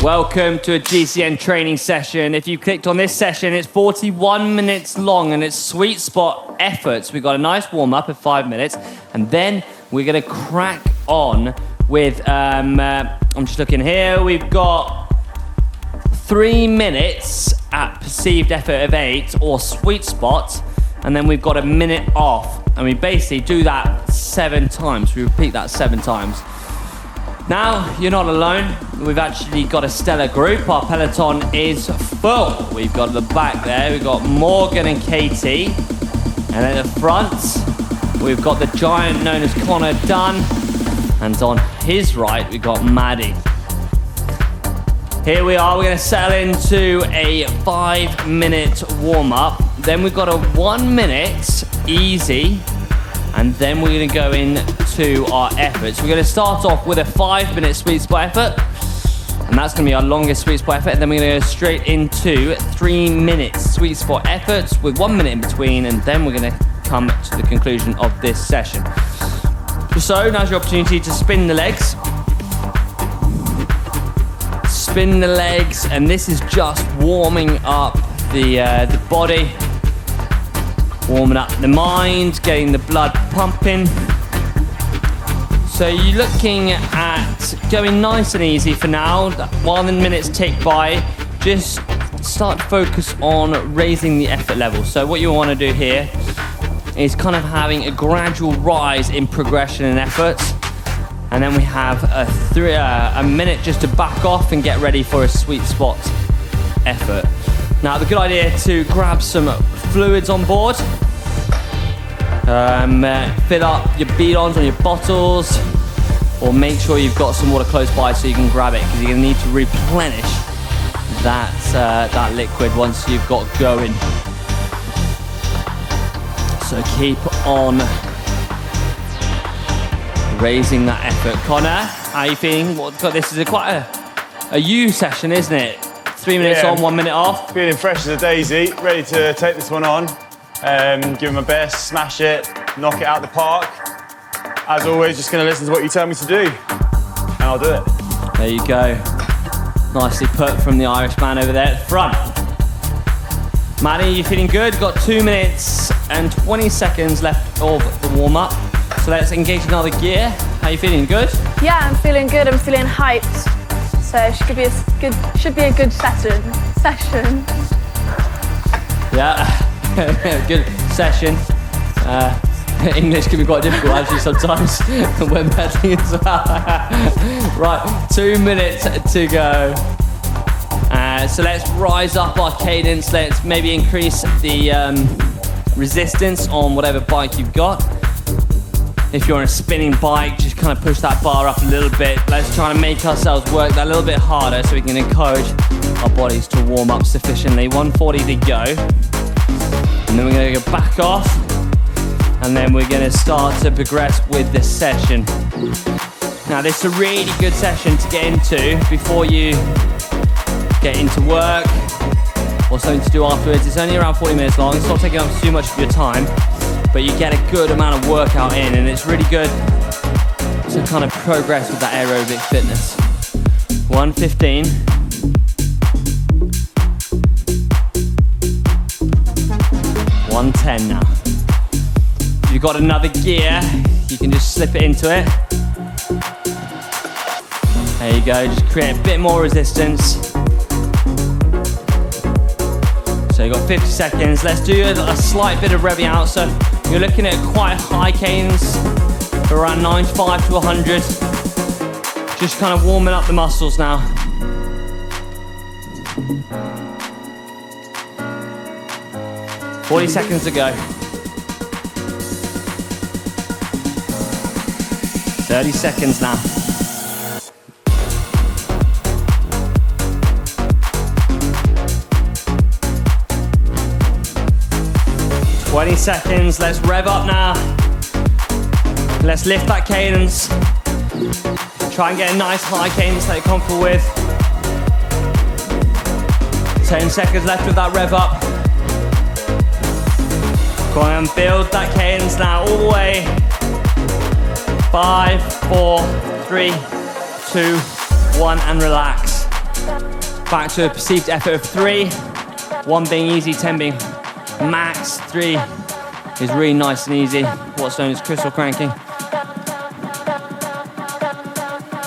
Welcome to a GCN training session. If you clicked on this session, it's 41 minutes long and it's sweet spot efforts. We've got a nice warm up of 5 minutes and then we're going to crack on with, I'm just looking here, we've got 3 minutes at perceived effort of 8 or sweet spot, and then we've got a minute off. And we basically do that 7 times. We repeat that 7 times. Now, you're not alone. We've actually got a stellar group. Our peloton is full. We've got the back there. We've got Morgan and Katie. And at the front, we've got the giant known as Connor Dunn. And on his right, we've got Maddie. Here we are. We're going to settle into a 5-minute warm-up. Then we've got a 1 minute easy. And then we're going to go into our efforts. We're going to start off with a 5-minute sweet spot effort. And that's going to be our longest sweet spot effort. And then we're going to go straight into 3-minute sweet spot efforts with 1 minute in between. And then we're going to come to the conclusion of this session. So now's your opportunity to spin the legs. Spin the legs. And this is just warming up the body. Warming up the mind, getting the blood pumping. So you're looking at going nice and easy for now. While the minutes tick by, just start to focus on raising the effort level. So what you want to do here is kind of having a gradual rise in progression and effort. And then we have a minute just to back off and get ready for a sweet spot effort. Now, the good idea to grab some fluids on board. Fill up your bidons on your bottles, or make sure you've got some water close by so you can grab it, because you're going to need to replenish that liquid once you've got going. So keep on raising that effort. Connor, how are you feeling? This is quite a U session, isn't it? 3 minutes on, 1 minute off. Feeling fresh as a daisy, ready to take this one on. Give it my best, smash it, knock it out the park. As always, just going to listen to what you tell me to do, and I'll do it. There you go. Nicely put from the Irish man over there at the front. Maddie, you feeling good? Got 2 minutes and 20 seconds left of the warm-up. So let's engage another gear. How are you feeling? Good? Yeah, I'm feeling good. I'm feeling hyped. So it should be a good session. Yeah, good session. English can be quite difficult actually sometimes when betting as well. Right, 2 minutes to go. So let's rise up our cadence. Let's maybe increase the resistance on whatever bike you've got. If you're on a spinning bike, just kind of push that bar up a little bit. Let's try to make ourselves work that a little bit harder so we can encourage our bodies to warm up sufficiently. 140 to go. And then we're going to go back off. And then we're going to start to progress with this session. Now, this is a really good session to get into before you get into work or something to do afterwards. It's only around 40 minutes long. It's not taking up too much of your time. But you get a good amount of workout in, and it's really good to kind of progress with that aerobic fitness. 115. $110 now. If you've got another gear, you can just slip it into it. There you go, just create a bit more resistance. So you've got 50 seconds. Let's do a slight bit of revving out. So you're looking at quite high cadence, around 95 to 100. Just kind of warming up the muscles now. $40 seconds to go. 30 seconds now. $20 seconds, let's rev up now. Let's lift that cadence. Try and get a nice high cadence that you're comfortable with. 10 seconds left with that rev up. Go on and build that cadence now all the way. 5, 4, 3, 2, 1, and relax. Back to a perceived effort of 3. 1 being easy, 10 being max. 3 is really nice and easy, what's known as crystal cranking.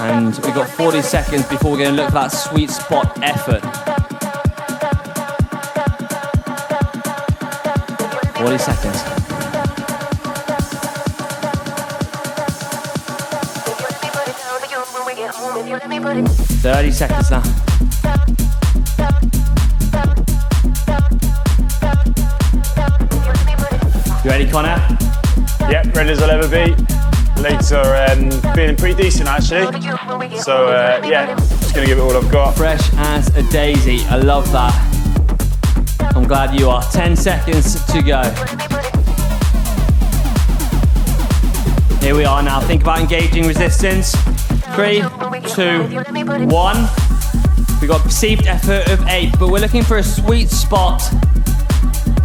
And we've got 40 seconds before we're going to look for that sweet spot effort. 40 seconds. 30 seconds now. You ready, Connor? Yep, ready as I'll ever be. Legs are feeling pretty decent actually. So yeah, just gonna give it all I've got. Fresh as a daisy, I love that. I'm glad you are. 10 seconds to go. Here we are now. Think about engaging resistance. 3, 2, 1. We've got perceived effort of 8, but we're looking for a sweet spot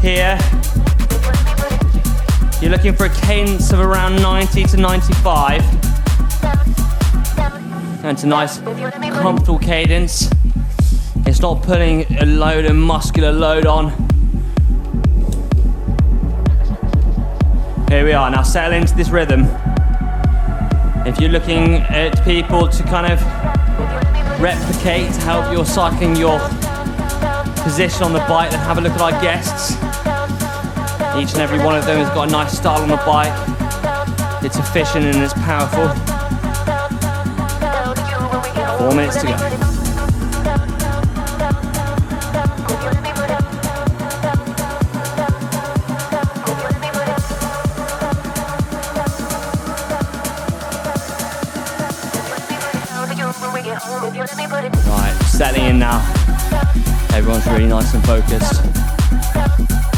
here. You're looking for a cadence of around 90 to 95. And it's a nice, comfortable cadence. It's not putting a load of muscular load on. Here we are, now settle into this rhythm. If you're looking at people to kind of replicate, to help your cycling, your position on the bike, then have a look at our guests. Each and every one of them has got a nice style on the bike. It's efficient and it's powerful. 4 minutes to go. Right, settling in now. Everyone's really nice and focused.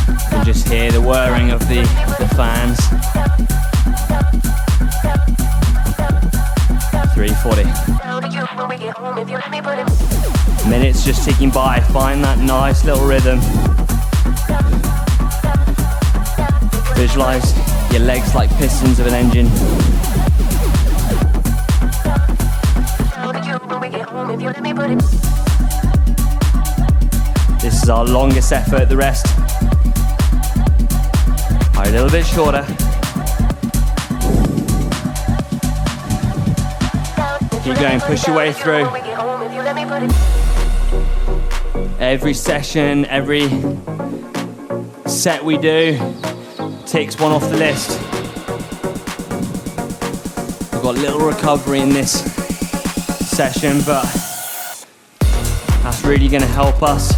You can just hear the whirring of the fans. 3:40. Minutes just ticking by. Find that nice little rhythm. Visualize your legs like pistons of an engine. This is our longest effort, the rest are a little bit shorter. Keep going, push your way through. Every session, every set we do takes one off the list. We've got a little recovery in this session, but that's really going to help us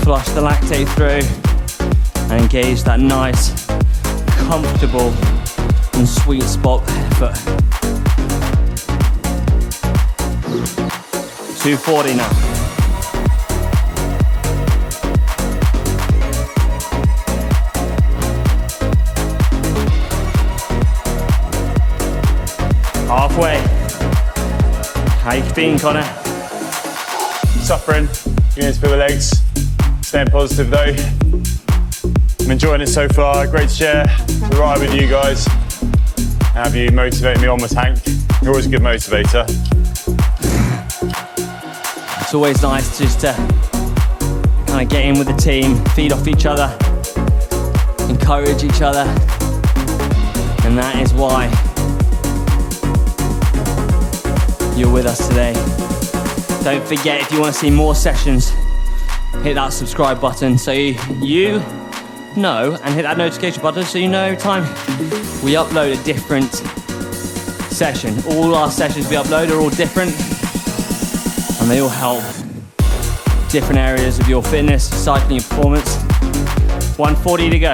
flush the lactate through and engage that nice, comfortable and sweet spot effort. 2:40 now. Halfway. How you feeling, Connor? Suffering, beginning to feel the legs. Staying positive though. I'm enjoying it so far. Great to share the ride with you guys. Have you motivate me on with Hank? You're always a good motivator. It's always nice just to kind of get in with the team, feed off each other, encourage each other, and that is why you're with us today. Don't forget, if you want to see more sessions, hit that subscribe button so you know, and hit that notification button so you know every time we upload a different session. All our sessions we upload are all different and they all help different areas of your fitness, cycling, and performance. 1:40 to go.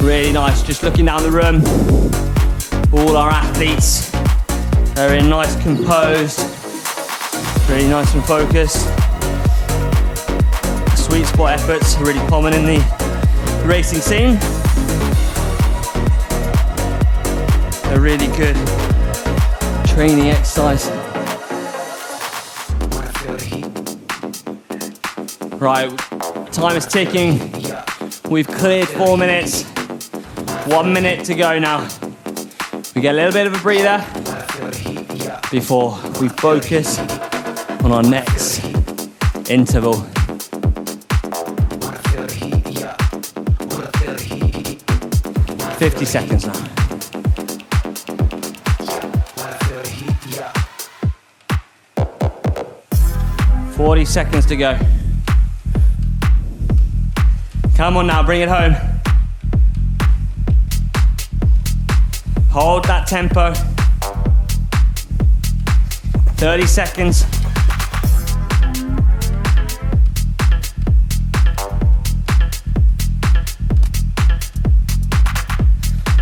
Really nice, just looking down the room. All our athletes are in nice, composed, really nice and focused. Sweet spot efforts are really common in the racing scene. A really good training exercise. Right, time is ticking. We've cleared 4 minutes. 1 minute to go now. We get a little bit of a breather before we focus on our next interval. "50 seconds now. "40 seconds to go. Come on now, bring it home. Hold that tempo. 30 seconds.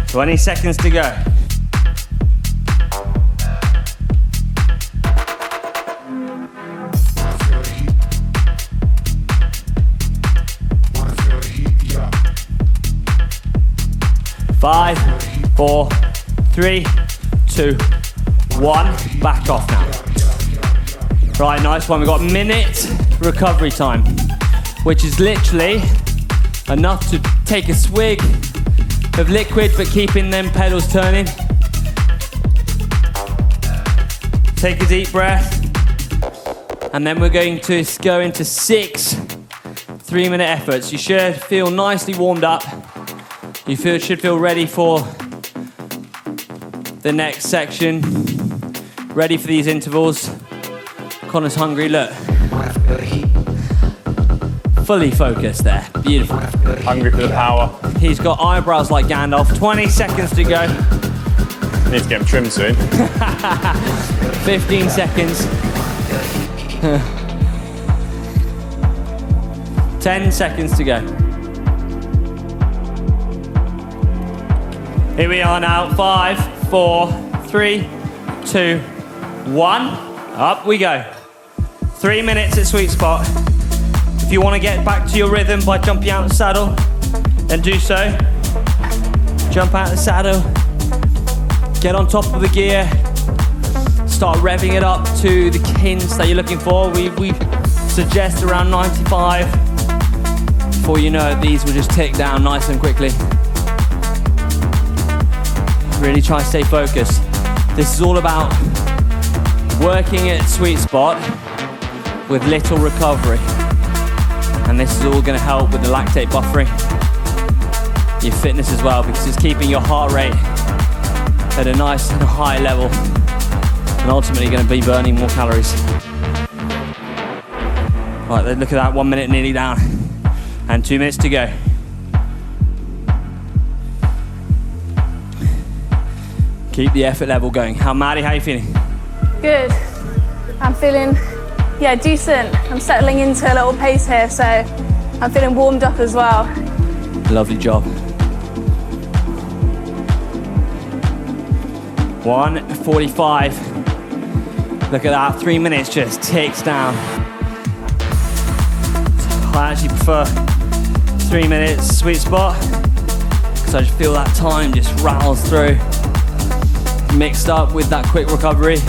"20 seconds to go. Five, 4, 3, 2, 1. Back off now. Right, nice one. We've got a minute recovery time, which is literally enough to take a swig of liquid, but keeping them pedals turning. Take a deep breath. And then we're going to go into 6 3-minute efforts. You should feel nicely warmed up. You should feel ready for the next section. Ready for these intervals. Connor's hungry, look. Fully focused there, beautiful. Hungry for the power. He's got eyebrows like Gandalf. 20 seconds to go. Need to get him trimmed soon. 15 seconds. 10 seconds to go. Here we are now. 5, 4, 3, 2, 1. Up we go. 3 minutes at sweet spot. If you want to get back to your rhythm by jumping out of the saddle, then do so. Jump out of the saddle. Get on top of the gear. Start revving it up to the hints that you're looking for. We suggest around 95. Before you know it, these will just tick down nice and quickly. Really try to stay focused. This is all about working at sweet spot with little recovery. And this is all going to help with the lactate buffering, your fitness as well, because it's keeping your heart rate at a nice and high level and ultimately going to be burning more calories. Right, look at that, 1 minute nearly down and 2 minutes to go. Keep the effort level going. Maddie, how are you feeling? Good. I'm feeling, decent. I'm settling into a little pace here, so I'm feeling warmed up as well. Lovely job. 1:45. Look at that, 3 minutes just ticks down. I actually prefer 3 minutes sweet spot because I just feel that time just rattles through, mixed up with that quick recovery.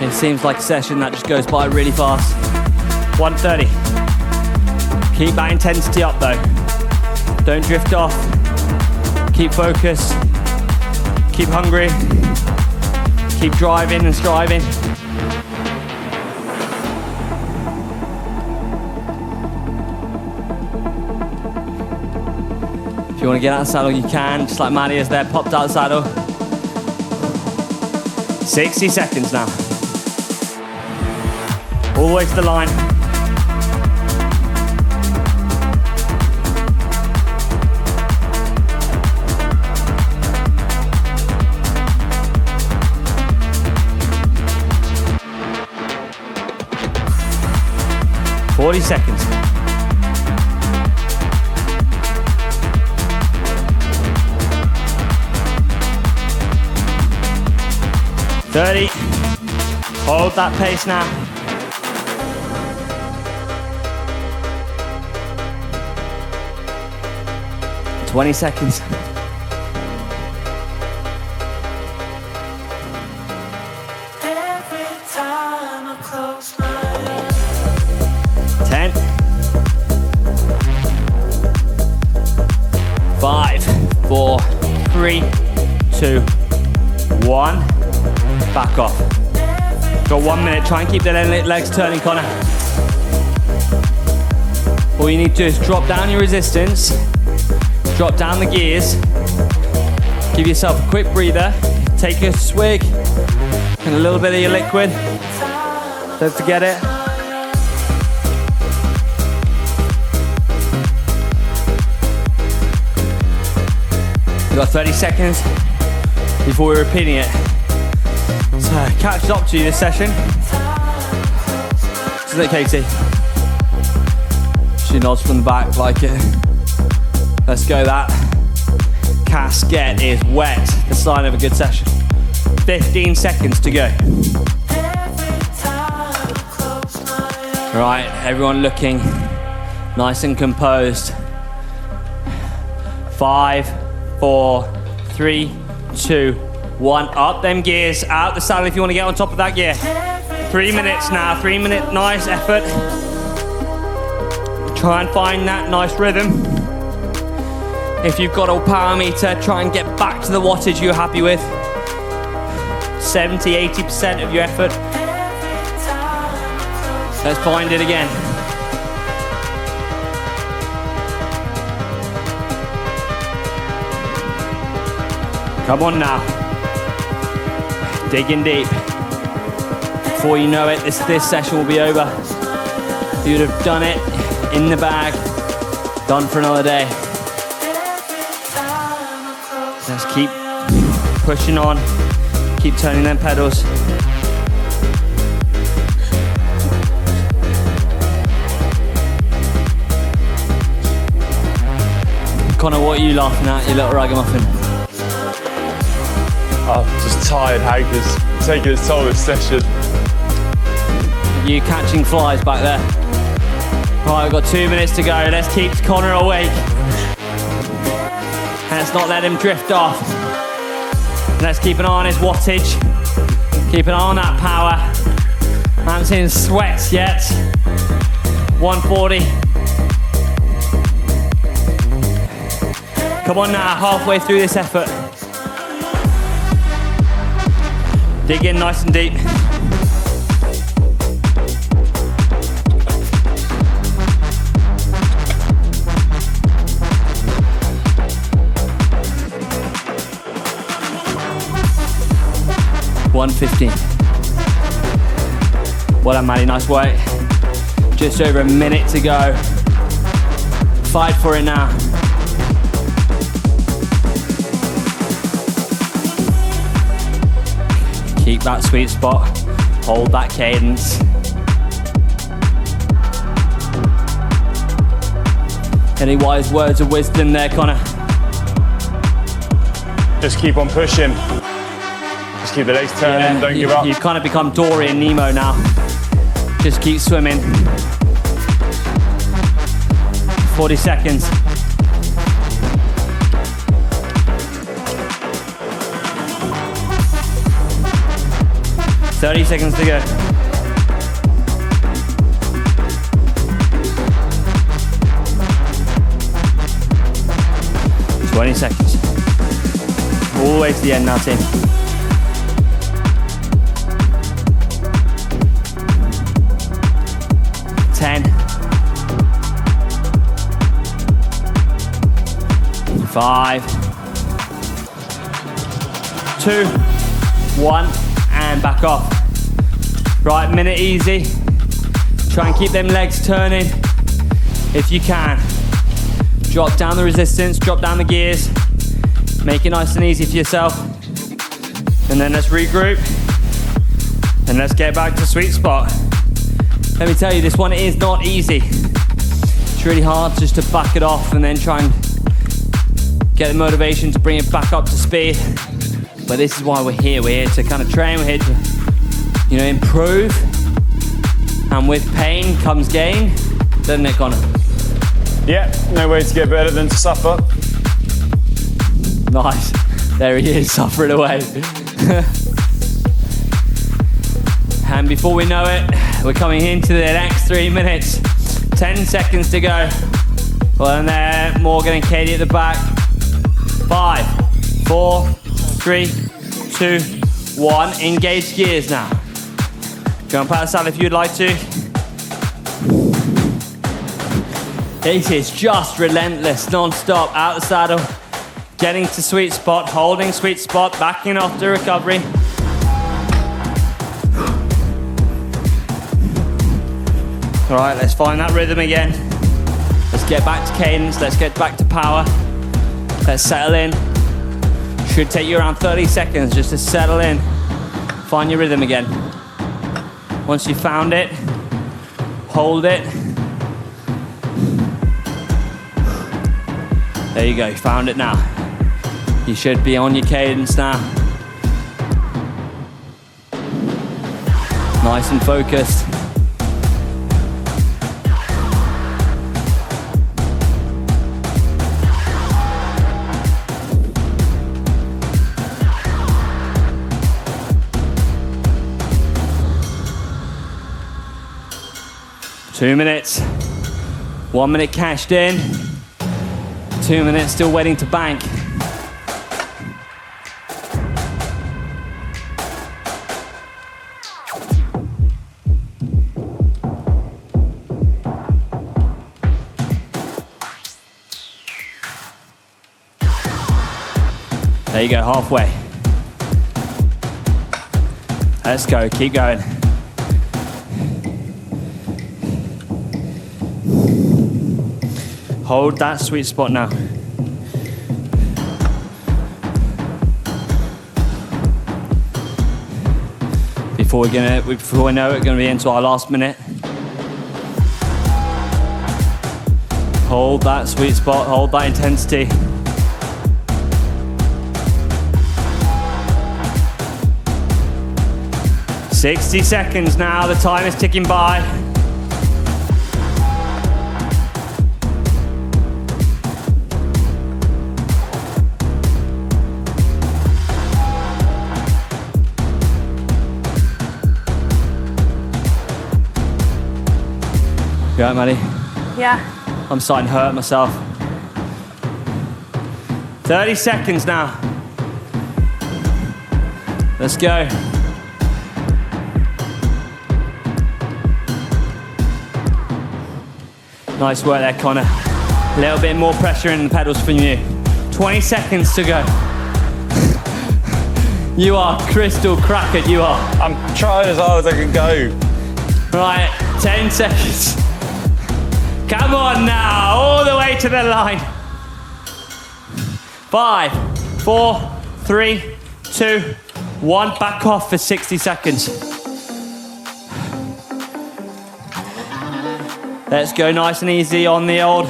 It seems like a session that just goes by really fast. 1:30. Keep that intensity up though. Don't drift off. Keep focused. Keep hungry. Keep driving and striving. If you want to get out of the saddle, you can. Just like Maddie is there, popped out of the saddle. 60 seconds now. All the way to the line. Forty seconds. $30. Hold that pace now. $20 seconds. Every time I close my eyes. 10. 5, 4, 3, 2, 1. back off. Got 1 minute, try and keep the legs turning, Connor. All you need to do is drop down your resistance, drop down the gears, give yourself a quick breather, take a swig and a little bit of your liquid. Don't forget it. We've got 30 seconds before we're repeating it. So, catch up to you this session. Isn't it, Katie? She nods from the back like it. Let's go that. Casket is wet. The sign of a good session. 15 seconds to go. Right, everyone looking nice and composed. 5, 4, 3, 2, 1. Up them gears, out the saddle if you want to get on top of that gear. 3 minutes now, 3 minute nice effort. Try and find that nice rhythm. If you've got a power meter, try and get back to the wattage you're happy with. 70, 80% of your effort. Let's find it again. Come on now. Digging deep. Before you know it, this session will be over. You'd have done it in the bag, done for another day. Let's keep pushing on, keep turning them pedals. Connor, what are you laughing at, you little ragamuffin? I'm just tired, Hankers. Taking its toll this session. You catching flies back there. Right, we've got 2 minutes to go. Let's keep Connor awake. Let's not let him drift off. Let's keep an eye on his wattage. Keep an eye on that power. I haven't seen sweats yet. 140. Come on now, halfway through this effort. Dig in nice and deep. $115. Well done, Maddie, nice work. Just over a minute to go. Fight for it now. Keep that sweet spot. Hold that cadence. Any wise words of wisdom there, Connor? Just keep on pushing. Just keep the legs turning, don't give up. You've kind of become Dory and Nemo now. Just keep swimming. 40 seconds. $30 seconds to go. $20 seconds. All the way to the end now, team. Five, 2, 1, and back off. Right, minute easy. Try and keep them legs turning if you can. Drop down the resistance, drop down the gears. Make it nice and easy for yourself. And then let's regroup. And let's get back to sweet spot. Let me tell you, this one is not easy. It's really hard just to back it off and then try and get the motivation to bring it back up to speed. But this is why we're here. We're here to kind of train. We're here to, improve. And with pain comes gain. Doesn't it, Connor? Yeah, no way to get better than to suffer. Nice. There he is, suffering away. And before we know it, we're coming into the next 3 minutes. 10 seconds to go. Well, and there, Morgan and Katie at the back. 5, 4, 3, 2, 1. Engage gears now. Go and pat the saddle if you'd like to. This is just relentless, non-stop, out the saddle, getting to sweet spot, holding sweet spot, backing off to recovery. All right, let's find that rhythm again. Let's get back to cadence, let's get back to power. Let's settle in. Should take you around 30 seconds just to settle in. Find your rhythm again. Once you've found it, hold it. There you go, you found it now. You should be on your cadence now. Nice and focused. Two minutes. 1 minute cashed in. 2 minutes still waiting to bank. There you go, halfway. Let's go, keep going. Hold that sweet spot now. Before we know it, we're gonna be into our last minute. Hold that sweet spot, hold that intensity. "60 seconds now, the time is ticking by. You all right, Maddie? Yeah. I'm starting to hurt myself. 30 seconds now. Let's go. Nice work there, Connor. A little bit more pressure in the pedals from you. 20 seconds to go. You are crystal crackered, you are. I'm trying as hard as I can go. Right, 10 seconds. Come on now, all the way to the line. 5, 4, 3, 2, 1. Back off for 60 seconds. Let's go nice and easy on the old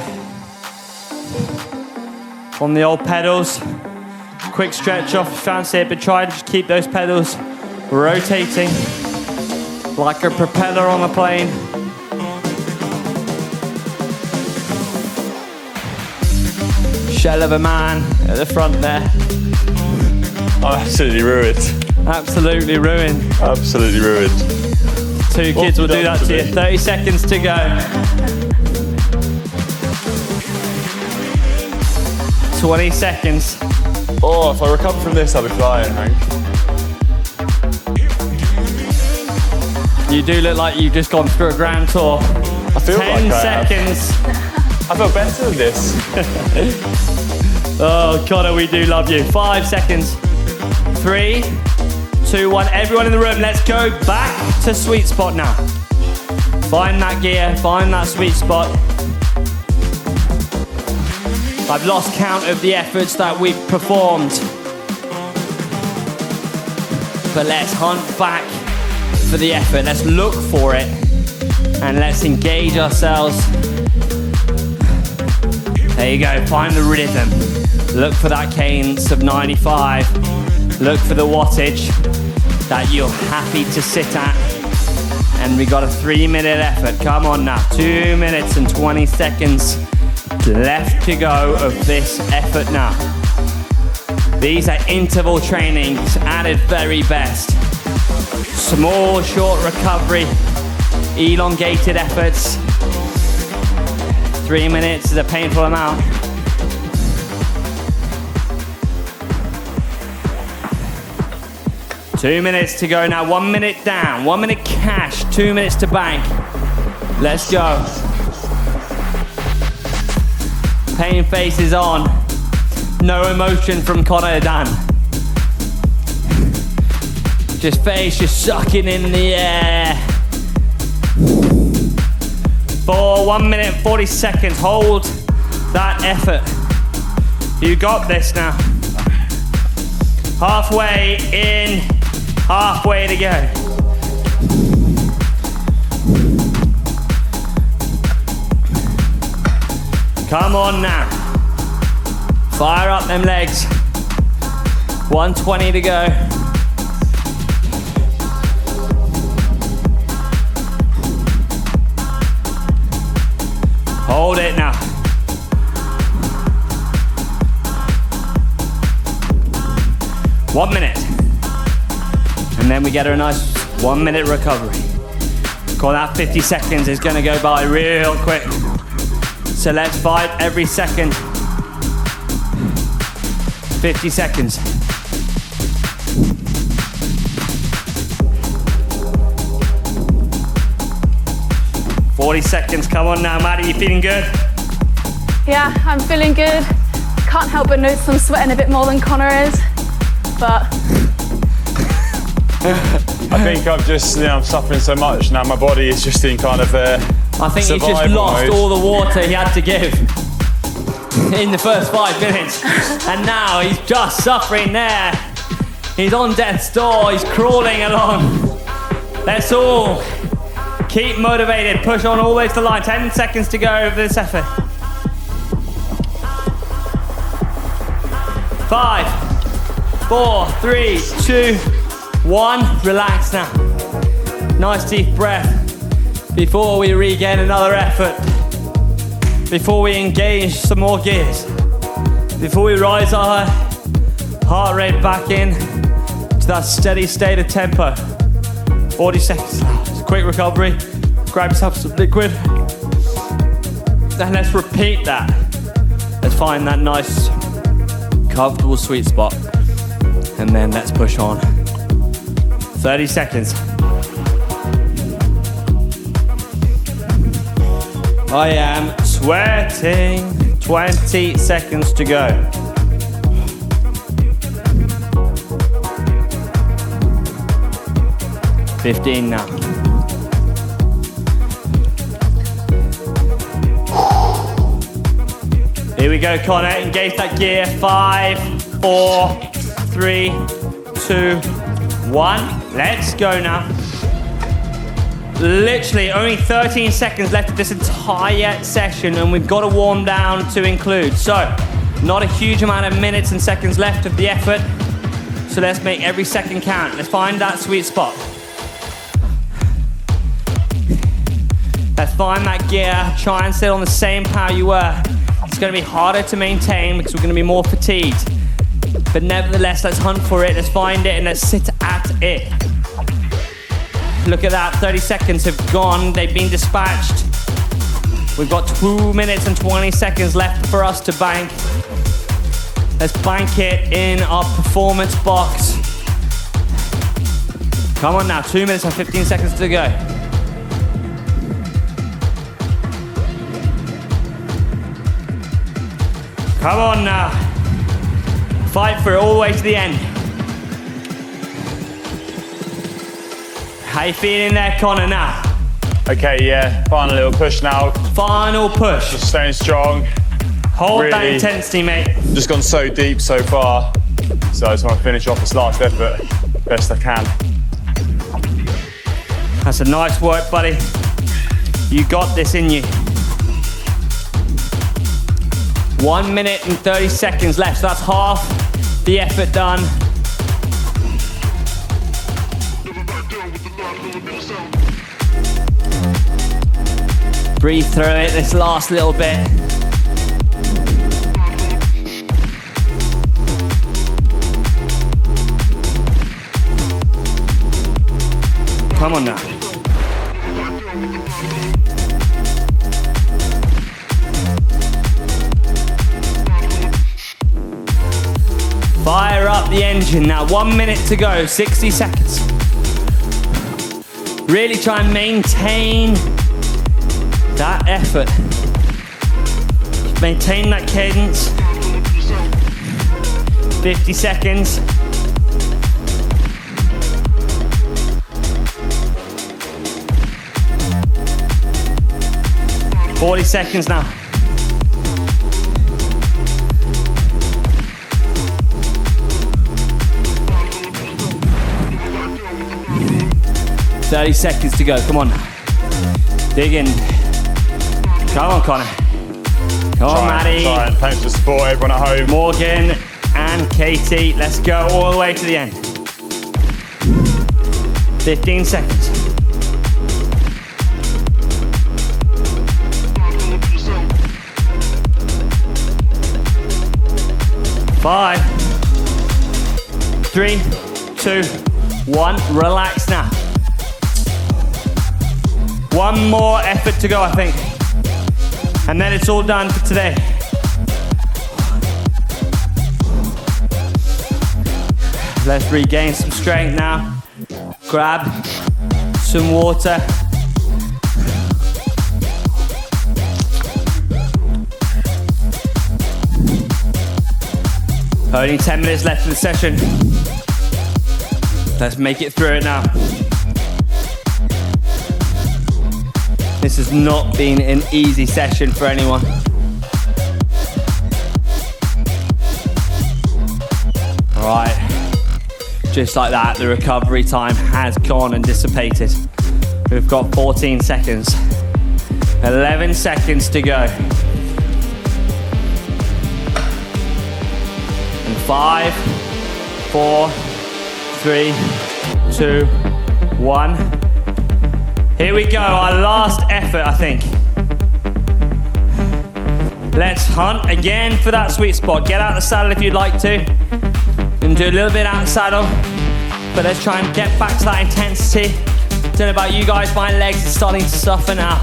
pedals. Quick stretch off if you fancy it, but try to just keep those pedals rotating like a propeller on a plane. Shell of a man at the front there. I'm absolutely ruined. Absolutely ruined. Absolutely ruined. 2 kids will do that to you. 30 seconds to go. 20 seconds. Oh, if I recover from this, I'll be flying, Hank. You do look like you've just gone through a grand tour. I feel 10 like seconds. I feel better than this. Oh, Connor, we do love you. 5 seconds. 3, 2, 1. Everyone in the room, let's go back to sweet spot now. Find that gear, find that sweet spot. I've lost count of the efforts that we've performed. But let's hunt back for the effort. Let's look for it. And let's engage ourselves. There you go, find the rhythm. Look for that cadence of 95. Look for the wattage that you're happy to sit at. And we got a 3-minute effort. Come on now, 2 minutes and 20 seconds left to go of this effort now. These are interval trainings at its very best. Small, short recovery, elongated efforts. 3 minutes is a painful amount. 2 minutes to go now. 1 minute down. 1 minute cash. 2 minutes to bank. Let's go. Pain face is on. No emotion from Connor Dan. Just face, just sucking in the air. 1 minute and 40 seconds. Hold that effort. You got this now. Halfway in, halfway to go. Come on now. Fire up them legs. 120 to go. Hold it now. One minute. And then we get a nice 1 minute recovery. Call that 50 seconds is gonna go by real quick. So let's fight every second. 50 seconds. Forty seconds, come on now, Maddie, you feeling good? Yeah, I'm feeling good. Can't help but notice I'm sweating a bit more than Connor is, but. I think I'm suffering so much now. My body is just in kind of I think he's just lost all the water he had to give in the first 5 minutes. And now he's just suffering there. He's on death's door, he's crawling along. Let's all keep motivated, push on all the way to the line. 10 seconds to go over this effort. 5, 4, 3, 2, 1. Relax now. Nice deep breath before we regain another effort. Before we engage some more gears. Before we rise our heart rate back in to that steady state of tempo. 40 seconds. Quick recovery. Grab yourself some liquid. Then let's repeat that. Let's find that nice, comfortable sweet spot. And then let's push on. 30 seconds. I am sweating. 20 seconds to go. $15 now. Here we go, Connor. Engage that gear. 5, 4, 3, 2, 1. Let's go now. Literally only 13 seconds left of this entire session, and we've got to warm down to include. So, not a huge amount of minutes and seconds left of the effort. So let's make every second count. Let's find that sweet spot. Let's find that gear. Try and sit on the same power you were. It's going to be harder to maintain because we're going to be more fatigued. But nevertheless, let's hunt for it. Let's find it and let's sit at it. Look at that, 30 seconds have gone. They've been dispatched. We've got 2 minutes and 20 seconds left for us to bank. Let's bank it in our performance box. Come on now, 2 minutes and 15 seconds to go. Come on now. Fight for it all the way to the end. How you feeling there, Connor, now? Okay, yeah, final little push now. Final push. Just staying strong. Hold really, that intensity, mate. Just gone so deep so far. So I just want to finish off this last effort best I can. That's a nice work, buddy. You got this in you. 1 minute and 30 seconds left, so that's half the effort done. Breathe through it this last little bit. Come on now. Fire up the engine now. 1 minute to go, 60 seconds. Really try and maintain that effort. Maintain that cadence. 50 seconds. Forty seconds now. Thirty seconds to go. Come on. Dig in. Come on, Connor. Come on, Maddie. Try and thanks for the support, everyone at home. Morgan and Katie. Let's go all the way to the end. 15 seconds. 5, 3, 2, 1. Relax now. One more effort to go, I think. And then it's all done for today. Let's regain some strength now. Grab some water. Only 10 minutes left in the session. Let's make it through it now. This has not been an easy session for anyone. All right, just like that, the recovery time has gone and dissipated. We've got 14 seconds. 11 seconds to go. 5, 4, 3, 2, 1. Here we go, our last effort, I think. Let's hunt again for that sweet spot. Get out the saddle if you'd like to. And do a little bit out the saddle. But let's try and get back to that intensity. Don't know about you guys, my legs are starting to suffer now.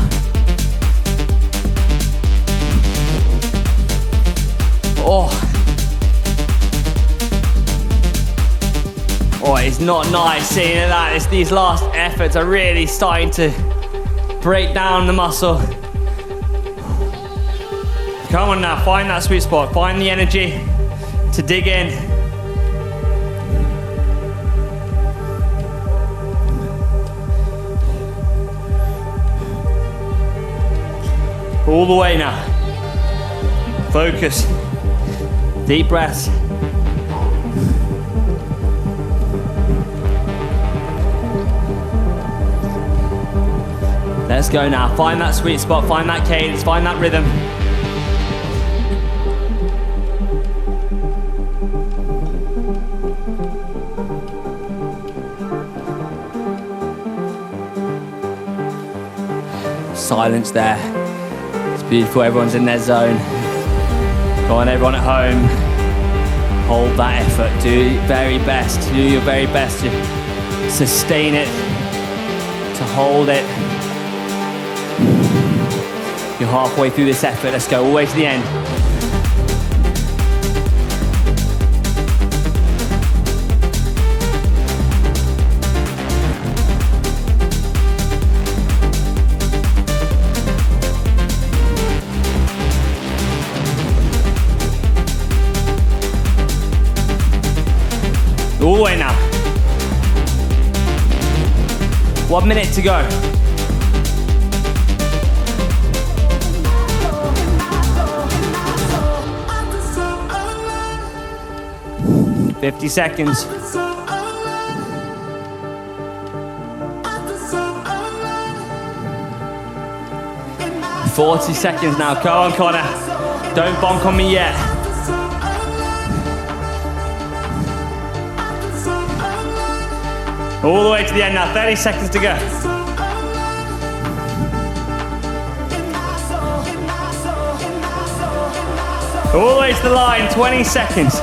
Oh, it's not nice seeing that. These last efforts are really starting to break down the muscle. Come on now, find that sweet spot. Find the energy to dig in. All the way now. Focus. Deep breaths. Let's go now. Find that sweet spot, find that cadence, find that rhythm. Silence there. It's beautiful, everyone's in their zone. Go on, everyone at home. Hold that effort, do your very best. Do your very best to sustain it, to hold it. You're halfway through this effort. Let's go all the way to the end. All the way now. 1 minute to go. 50 seconds. 40 seconds now. Go on, Connor. Don't bonk on me yet. All the way to the end now. 30 seconds to go. All the way to the line. 20 seconds.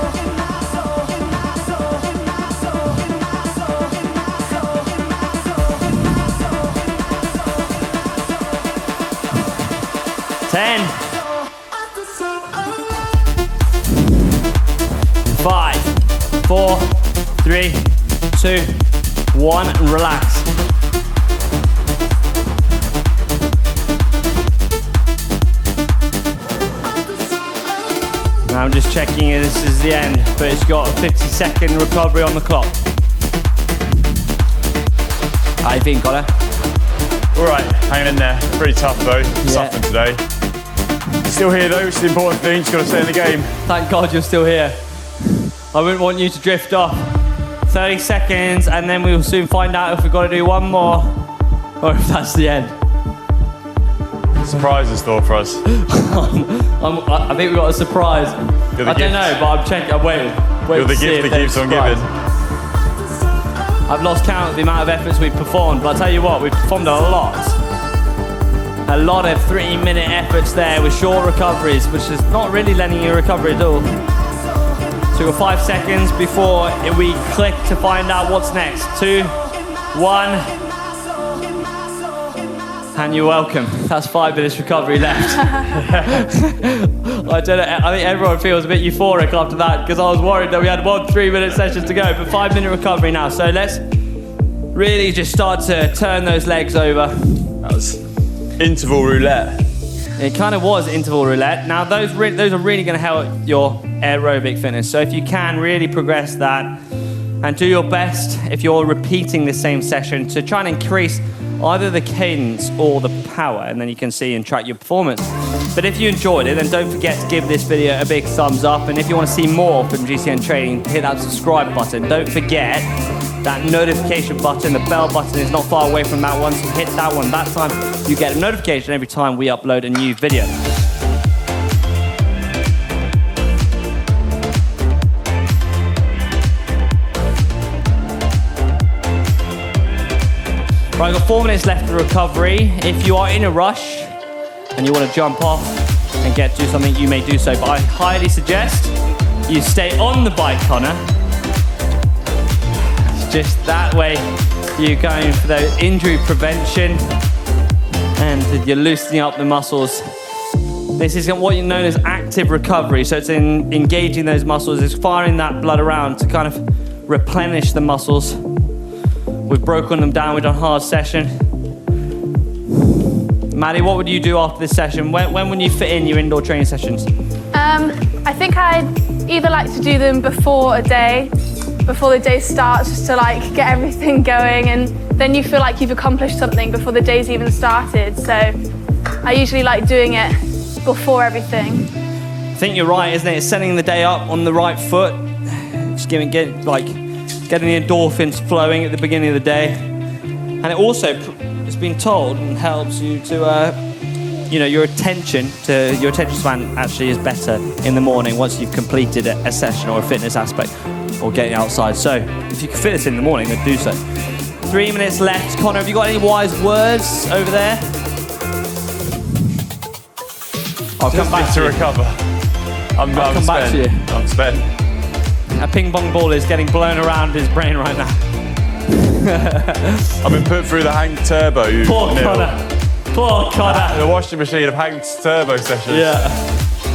Ten, 5, 4, 3, 2, 1, and relax. Now I'm just checking if this is the end, but it's got a 50-second recovery on the clock. How you feeling, Connor? All right, hanging in there. Pretty tough though, suffering today. Still here though, which is the important thing. Just got to stay in the game. Thank God you're still here. I wouldn't want you to drift off. 30 seconds, and then we will soon find out if we've got to do one more, or if that's the end. Surprise in store for us. I think we've got a surprise. I don't know, but I'm checking. I'm waiting. You're the gift that keeps on giving. I've lost count of the amount of efforts we've performed, but I'll tell you what, we've performed a lot. A lot of 3-minute efforts there with short recoveries, which is not really letting you recover at all. So we've got 5 seconds before we click to find out what's next. 2, 1. And you're welcome. That's 5 minutes recovery left. I don't know, I think everyone feels a bit euphoric after that because I was worried that we had 1 3-minute session to go, but 5-minute recovery now. So let's really just start to turn those legs over. That was interval roulette. It kind of was interval roulette. Now those are really going to help your aerobic fitness. So if you can really progress that and do your best if you're repeating the same session to try and increase either the cadence or the power, and then you can see and track your performance. But if you enjoyed it, then don't forget to give this video a big thumbs up. And if you want to see more from GCN Training, hit that subscribe button. Don't forget that notification button, the bell button is not far away from that one, so hit that one. That time you get a notification every time we upload a new video. Right, I've got 4 minutes left of recovery. If you are in a rush and you want to jump off and get to something, you may do so. But I highly suggest you stay on the bike, Connor. It's just that way you're going for the injury prevention and you're loosening up the muscles. This is what you know as active recovery. So it's in engaging those muscles, it's firing that blood around to kind of replenish the muscles. We've broken them down, we've done hard session. Maddie, what would you do after this session? When would you fit in your indoor training sessions? I think I'd either like to do them before the day starts, just to like get everything going, and then you feel like you've accomplished something before the day's even started. So I usually like doing it before everything. I think you're right, isn't it? It's setting the day up on the right foot. Just getting the endorphins flowing at the beginning of the day. And it also, it's been told and helps you to, your attention span actually is better in the morning once you've completed a session or a fitness aspect or getting outside. So if you can fit this in the morning, then do so. 3 minutes left. Connor, have you got any wise words over there? I'll come back to recover. I'm back to you. I'm spent. A ping pong ball is getting blown around his brain right now. I've been put through the Hank's Turbo. Poor Connor. The washing machine of Hank's Turbo sessions. Yeah.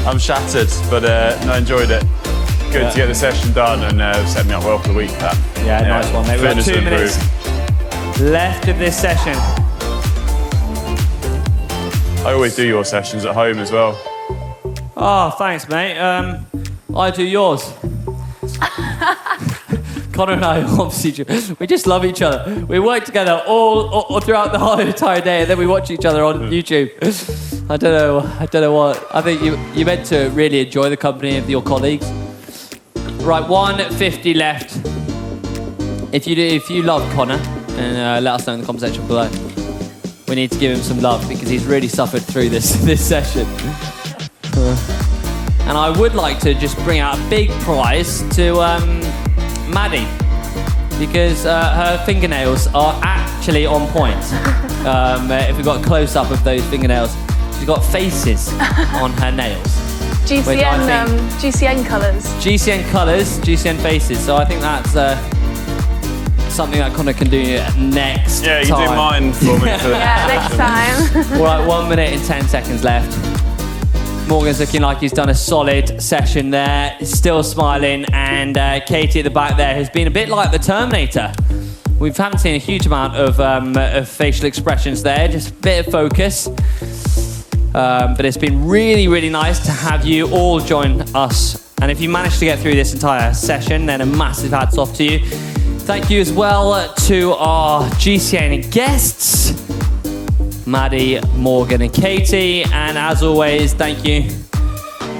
I'm shattered, but I enjoyed it. Good to get the session done and set me up well for the week. Yeah, nice one, mate. We've got 2 minutes left of this session. I always do your sessions at home as well. Oh, thanks, mate. I do yours. Connor and I obviously, we just love each other. We work together all throughout the whole entire day, and then we watch each other on YouTube. I don't know what. I think you meant to really enjoy the company of your colleagues. Right, 1:50 left. If you love Connor, and let us know in the comment section below. We need to give him some love because he's really suffered through this session. And I would like to just bring out a big prize to Maddie, because her fingernails are actually on point. If we've got a close-up of those fingernails, she's got faces on her nails. GCN colours. GCN colours, GCN faces. So I think that's something that Connor can do next time. Yeah, you can do mine for me. Yeah, next time. All right, 1 minute and 10 seconds left. Morgan's looking like he's done a solid session there, still smiling, and Katie at the back there has been a bit like the Terminator. We haven't seen a huge amount of facial expressions there, just a bit of focus. But it's been really, really nice to have you all join us. And if you managed to get through this entire session, then a massive hats off to you. Thank you as well to our GCN guests, Maddie, Morgan and Katie. And as always, thank you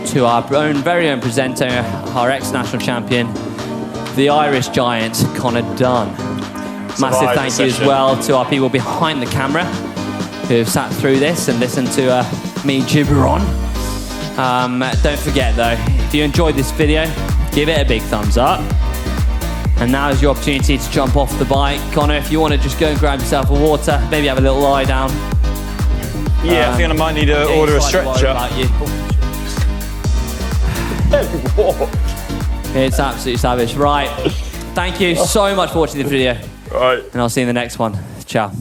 to our very own presenter, our ex-national champion, the Irish giant, Connor Dunn. Massive thank you as well to our people behind the camera who have sat through this and listened to me gibber on. Don't forget though, if you enjoyed this video, give it a big thumbs up. And now is your opportunity to jump off the bike. Connor, if you want to just go and grab yourself a water, maybe have a little lie down. Yeah, I think I might need to order a stretcher. It's absolutely savage. Right. Thank you so much for watching the video. Right. And I'll see you in the next one. Ciao.